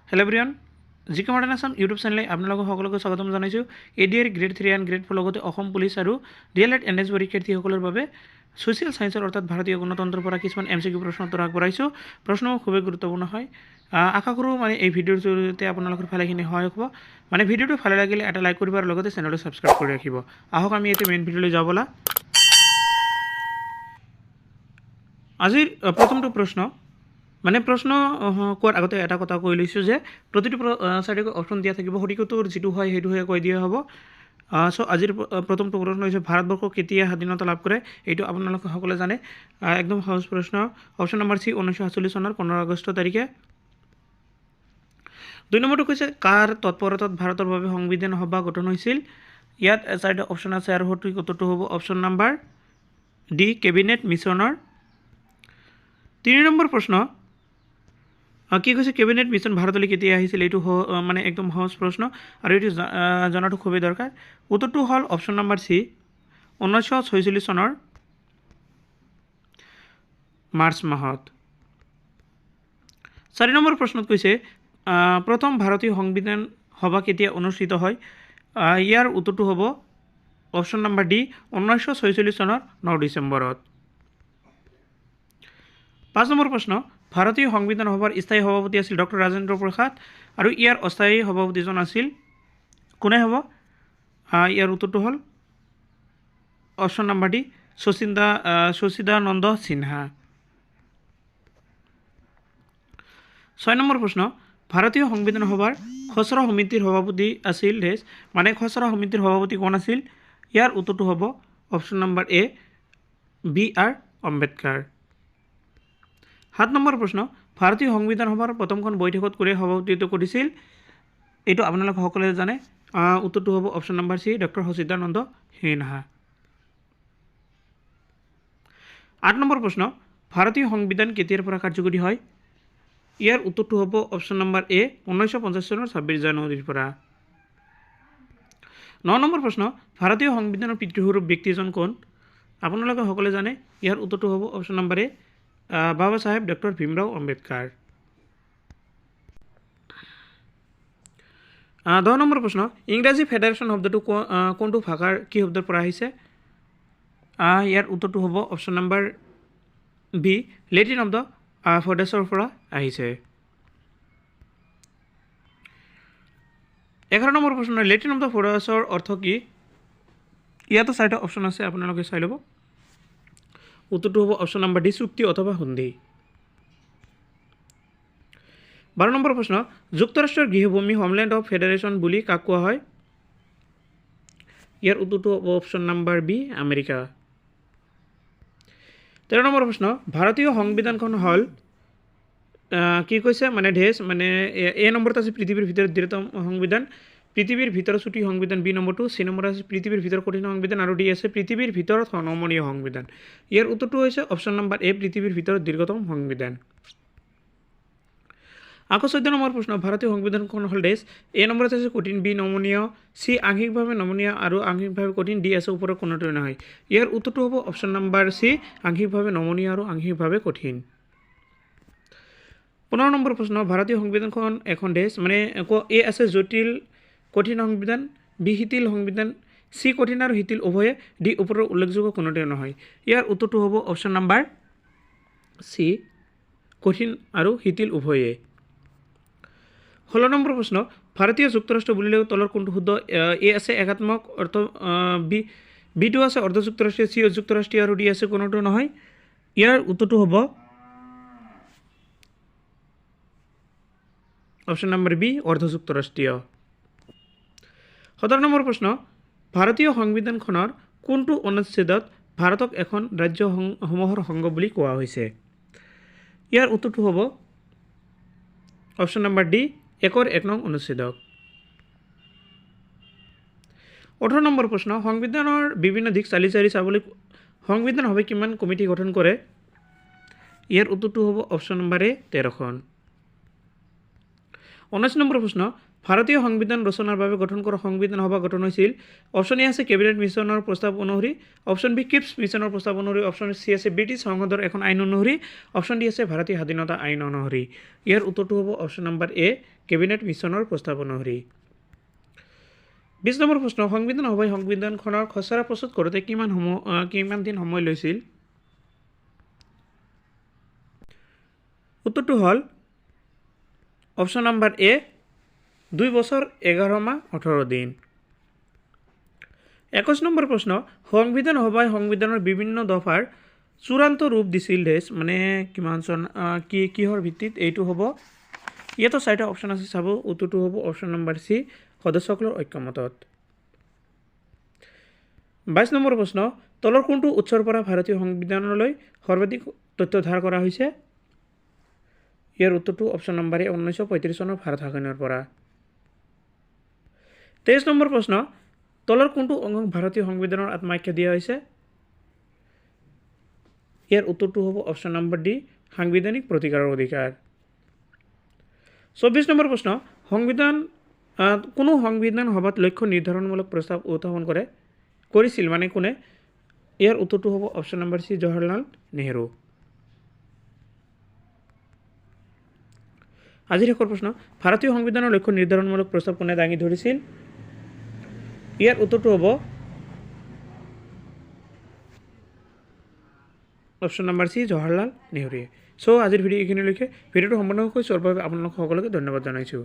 Hello' everyone, জিকে modern Assam YouTube চেনেলে আপোনালোকক সকলোকে স্বাগতম জনাইছোঁ। এডিআৰ গ্ৰেড 3 এণ্ড গ্ৰেড 4 লগতে অসম পুলিচ আৰু ডিএলএড এনএছ পৰীক্ষাৰ্থীসকলৰ বাবে ছ'চিয়েল ছায়েন্সৰ অৰ্থাৎ ভাৰতীয় গণতন্ত্ৰৰ পৰা কিছুমান MCQ প্ৰশ্ন উত্তৰ আগবঢ়াইছোঁ। প্ৰশ্নবোৰ খুবেই গুৰুত্বপূৰ্ণ হয়। আশা কৰোঁ এই ভিডিঅ'ৰ জৰিয়তে আপোনালোকৰ ভালেখিনি সহায় হ'ব। ভিডিঅ'টো ভালে লাগিলে এটা লাইক কৰিব আৰু লগতে চেনেলটো ছাবস্ক্ৰাইব কৰি ৰাখিব। আহক আমি এতিয়া মেইন ভিডিঅ'লৈ যাওঁ ব'লা। আজিৰ প্ৰথমটো প্ৰশ্ন প্ৰশ্ন কোৱাৰ আগতে এটা কথা কৈ লৈছোঁ যে প্ৰতিটো চাৰিটা অপশ্যন দিয়া থাকিব, সঠিক উত্তৰ যিটো হয় সেইটোহে কৈ দিয়া হ'ব। আজিৰ প্ৰথমটো প্ৰশ্ন হৈছে ভাৰতবৰ্ষ কেতিয়া স্বাধীনতা লাভ কৰে? এইটো আপোনালোকে সকলোৱে জানে, একদম সহজ প্ৰশ্ন। অপশ্যন নম্বৰ চি 1948 চনৰ 15 আগষ্ট তাৰিখে। 2 নম্বৰটো কৈছে কাৰ তৎপৰতাত ভাৰতৰ বাবে সংবিধান সভা গঠন হৈছিল? ইয়াত চাৰিটা অপশ্যন আছে আৰু সঠিক উত্তৰটো হ'ব অপশ্যন নম্বৰ ডি কেবিনেট মিছনৰ। 3 নম্বৰ প্ৰশ্ন কি কৈছে কেবিনেট মিছন ভাৰতলৈ কেতিয়া আহিছিল? এইটো একদম সহজ প্ৰশ্ন আৰু এইটো জনাটো খুবেই দৰকাৰ। উত্তৰটো হ'ল অপশ্যন নম্বৰ চি 1946 চনৰ মাৰ্চ মাহত। 4 নম্বৰ প্ৰশ্নত কৈছে প্ৰথম ভাৰতীয় সংবিধান সভা কেতিয়া অনুষ্ঠিত হয়? ইয়াৰ উত্তৰটো হ'ব অপশ্যন নম্বৰ ডি 1946 চনৰ 9 ডিচেম্বৰত। 5 নম্বৰ প্ৰশ্ন ভাৰতীয় সংবিধান সভাৰ স্থায়ী সভাপতি আছিল ডক্টৰ ৰাজেন্দ্ৰ প্ৰসাদ আৰু ইয়াৰ অস্থায়ী সভাপতিজন আছিল কোনে হ'ব? ইয়াৰ উত্তৰটো হ'ল option number D Sachchidananda Sinha. 6 number প্ৰশ্ন ভাৰতীয় সংবিধান সভাৰ খচৰা সমিতিৰ সভাপতি আছিল খচৰা সমিতিৰ সভাপতি কোন আছিল? ইয়াৰ উত্তৰটো হ'ব অপশ্যন নম্বৰ এ BR আম্বেদকাৰ। 7 নম্বৰ প্ৰশ্ন ভাৰতীয় সংবিধান সভাৰ প্ৰথমখন বৈঠকত কোনে সভাপতিত্ব কৰিছিল? এইটো আপোনালোকে সকলোৱে জানে, উত্তৰটো হ'ব option number C doctor Sachchidananda Sinha. 8 number প্ৰশ্ন ভাৰতীয় সংবিধান কেতিয়াৰ পৰা কাৰ্যকৰী হয়? ইয়াৰ উত্তৰটো হ'ব অপশ্যন নম্বৰ এ 1950 চনৰ 26 জানুৱাৰীৰ পৰা। 9 নম্বৰ প্ৰশ্ন ভাৰতীয় সংবিধানৰ পিতৃস্বৰূপ ব্যক্তিজন কোন? আপোনালোকে সকলোৱে জানে, ইয়াৰ উত্তৰটো হ'ব অপশ্যন নম্বৰ এ বাবা চাহেব ডক্টৰ ভীমৰাও আম্বেদকাৰ। 10 নম্বৰ প্ৰশ্ন ইংৰাজী ফেডাৰেশ্যন শব্দটো কোনটো ভাষাৰ কি শব্দৰ পৰা আহিছে? ইয়াৰ উত্তৰটো হ'ব অপশ্যন নম্বৰ বি লেটিন শব্দ ফডেছৰ পৰা আহিছে। 11 নম্বৰ প্ৰশ্ন লেটিন শব্দ ফডেছৰ অৰ্থ কি? ইয়াতো 4টা অপশ্যন আছে, আপোনালোকে চাই ল'ব। উত্তৰটো হ'ব অপশ্যন নম্বৰ ডি চুক্তি অথবা সন্ধি। 12 নম্বৰ প্ৰশ্ন যুক্তৰাষ্ট্ৰৰ গৃহভূমি হোমলেণ্ড অফ ফেডাৰেশ্যন বুলি কাক কোৱা হয়? ইয়াৰ উত্তৰটো হ'ব অপশ্যন নম্বৰ বি আমেৰিকা। 13 নম্বৰ প্ৰশ্ন ভাৰতীয় সংবিধানখন হ'ল কি কৈছে এ নম্বৰত আছে পৃথিৱীৰ ভিতৰত দৃঢ়তম সংবিধান, পৃথিৱীৰ ভিতৰত চুটি সংবিধান বি নম্বৰটো, চি নম্বৰ আছে পৃথিৱীৰ ভিতৰত কঠিন সংবিধান আৰু ডি আছে পৃথিৱীৰ ভিতৰত নমনীয় সংবিধান। ইয়াৰ উত্তৰটো হৈছে অপশ্যন নম্বৰ এ পৃথিৱীৰ ভিতৰত দীৰ্ঘতম সংবিধান। আকৌ 14 নম্বৰ প্ৰশ্ন ভাৰতীয় সংবিধানখন হ'ল এ নম্বৰত আছে কঠিন, বি নমনীয়, চি আংশিকভাৱে নমনীয় আৰু আংশিকভাৱে কঠিন, ডি আছে ওপৰত কোনোটোৱে নহয়। ইয়াৰ উত্তৰটো হ'ব অপশ্যন নম্বৰ চি আংশিকভাৱে নমনীয় আৰু আংশিকভাৱে কঠিন। 15 নম্বৰ প্ৰশ্ন ভাৰতীয় সংবিধানখন এখন এ আছে জটিল কঠিন সংবিধান, বি শিথিল সংবিধান, চি কঠিন আৰু শিথিল উভয়ে, ডি ওপৰৰ উল্লেখযোগ্য কোনোটোৱে নহয়। ইয়াৰ উত্তৰটো হ'ব অপশ্যন নম্বৰ চি কঠিন আৰু শিথিল উভয়ে। 16 নম্বৰ প্ৰশ্ন ভাৰতীয় যুক্তৰাষ্ট্ৰ বুলিলে তলৰ কোনটো শুদ্ধ? এ আছে একাত্মক অৰ্থ, বিটো আছে অৰ্ধ যুক্তৰাষ্ট্ৰীয়, চি যুক্তৰাষ্ট্ৰীয় আৰু ডি আছে কোনোটো নহয়। ইয়াৰ উত্তৰটো হ'ব অপশ্যন নম্বৰ বি অৰ্ধ যুক্তৰাষ্ট্ৰীয়। 17 নম্বৰ প্ৰশ্ন ভাৰতীয় সংবিধানখনৰ কোনটো অনুচ্ছেদত ভাৰতক এখন ৰাজ্যসমূহৰ সংঘ বুলি কোৱা হৈছে? ইয়াৰ উত্তৰটো হ'ব অপশ্যন নম্বৰ ডি 1 নং অনুচ্ছেদক। 18 নম্বৰ প্ৰশ্ন সংবিধানৰ বিভিন্ন দিশ চালি চাবলৈ সংবিধান সভাই কিমান কমিটি গঠন কৰে? ইয়াৰ উত্তৰটো হ'ব অপশ্যন নম্বৰ এ 13খন। 19 নম্বৰ প্ৰশ্ন ভাৰতীয় সংবিধান ৰচনাৰ বাবে গঠন কৰা সংবিধান সভা গঠন হৈছিল? অপশ্যন এ আছে কেবিনেট মিছনৰ প্ৰস্তাৱ অনুসৰি, অপশ্যন বি ক্ৰিপছ মিছনৰ প্ৰস্তাৱ অনুসৰি, অপশ্যন চি আছে ব্ৰিটিছ সংসদৰ এখন আইন অনুসৰি, অপশ্যন ডি আছে ভাৰতীয় স্বাধীনতা আইন অনুসৰি। ইয়াৰ উত্তৰটো হ'ব অপশ্যন নম্বৰ এ কেবিনেট মিছনৰ প্ৰস্তাৱ অনুসৰি। 20 নম্বৰ প্ৰশ্ন, সংবিধান সভাই সংবিধানখনৰ খচৰা প্ৰস্তুত কৰোঁতে কিমান দিন সময় লৈছিল? উত্তৰটো হ'ল অপশ্যন নম্বৰ এ 2 বছৰ 11 মাহ 18 দিন। 21 নম্বৰ প্ৰশ্ন, সংবিধান সভাই সংবিধানৰ বিভিন্ন দফাৰ চূড়ান্ত ৰূপ দিছিল মানে কিমান চন কিহৰ ভিত্তিত? এইটো হ'ব, ইয়াতো 4টা অপশ্যন আছে চাব। উত্তৰটো হ'ব অপশ্যন নম্বৰ চি সদস্যসকলৰ ঐক্যমতত। 22 নম্বৰ প্ৰশ্ন, তলৰ কোনটো উৎসৰ পৰা ভাৰতীয় সংবিধানলৈ সৰ্বাধিক তথ্য ধাৰ কৰা হৈছে? ইয়াৰ উত্তৰটো অপশ্যন নম্বৰ এ 1935 চনৰ ভাৰত শাসনৰ পৰা। 23 নম্বৰ প্ৰশ্ন, তলৰ কোনটো অংশক ভাৰতীয় সংবিধানৰ আত্মাখ্যা দিয়া হৈছে? ইয়াৰ উত্তৰটো হ'ব অপশ্যন নম্বৰ ডি সাংবিধানিক প্ৰতিকাৰৰ অধিকাৰ। 24 নম্বৰ প্ৰশ্ন, কোনো সংবিধান সভাত লক্ষ্য নিৰ্ধাৰণমূলক প্ৰস্তাৱ উত্থাপন কৰিছিল মানে কোনে? ইয়াৰ উত্তৰটো হ'ব option number C Jawaharlal Nehru. আজিৰ শেষৰ প্ৰশ্ন, ভাৰতীয় সংবিধানৰ লক্ষ্য নিৰ্ধাৰণমূলক প্ৰস্তাৱ কোনে দাঙি ধৰিছিল? ইয়াৰ উত্তৰটো হ'ব অপশ্যন নম্বৰ চি জৱাহৰলাল নেহৰুৱে। চ' আজিৰ ভিডিঅ' এইখিনিলৈকে। ভিডিঅ'টো সম্পূৰ্ণ কৰি চোৱাৰ বাবে আপোনালোক সকলোকে ধন্যবাদ জনাইছোঁ।